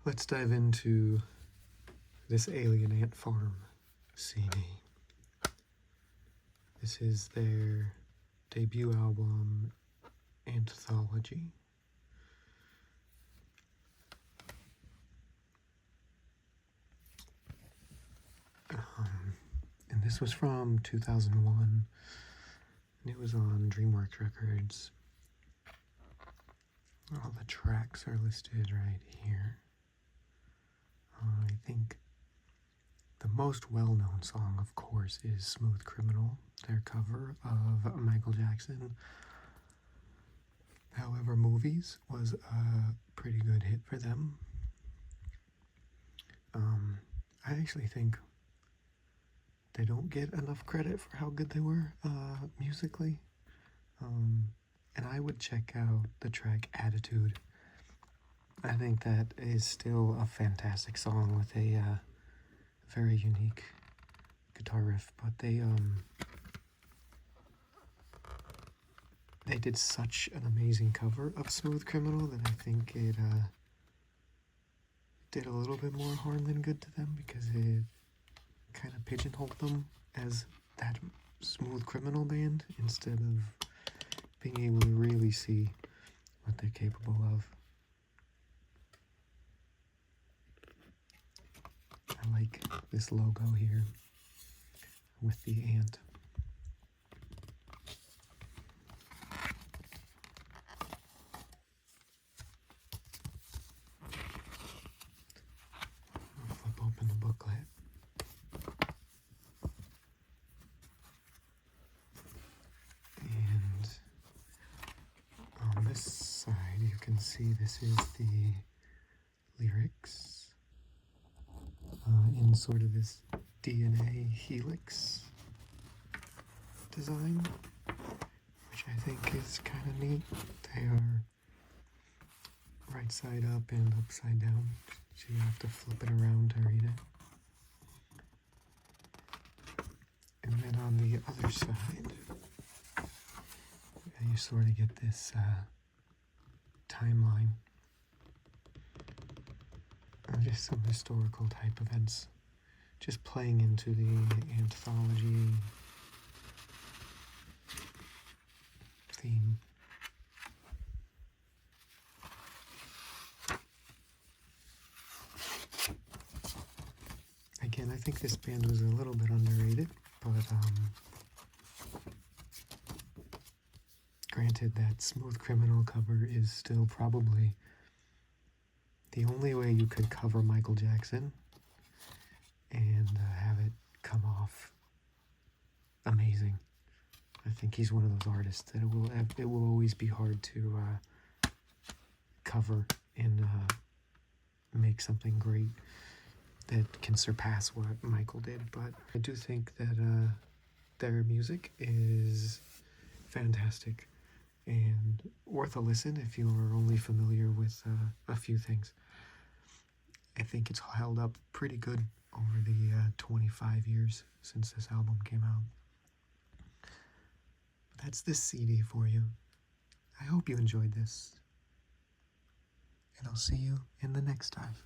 Let's dive into this Alien Ant Farm CD. This is their debut album, ANThology. And this was from 2001, and it was on DreamWorks Records. All the tracks are listed right here. I think the most well-known song, of course, is Smooth Criminal, their cover of Michael Jackson. However, Movies was a pretty good hit for them. I actually think they don't get enough credit for how good they were musically. And I would check out the track Attitude. I think that is still a fantastic song with a very unique guitar riff, but they did such an amazing cover of Smooth Criminal that I think it did a little bit more harm than good to them, because it kind of pigeonholed them as that Smooth Criminal band instead of being able to really see what they're capable of. I like this logo here with the ant. I'll flip open the booklet. And on this side you can see this is the lyrics in sort of this DNA helix design, which I think is kind of neat. They are right side up and upside down, so you have to flip it around to read it. And then on the other side, you sort of get this timeline of just some historical type events, just playing into the ANThology theme. Again, I think this band was a little bit underrated, but granted, that Smooth Criminal cover is still probably the only way you could cover Michael Jackson and have it come off amazing. I think he's one of those artists that it will always be hard to cover and make something great that can surpass what Michael did. But I do think that their music is fantastic and worth a listen if you are only familiar with a few things. I think it's held up pretty good over the 25 years since this album came out. But that's this CD for you. I hope you enjoyed this, and I'll see you in the next dive.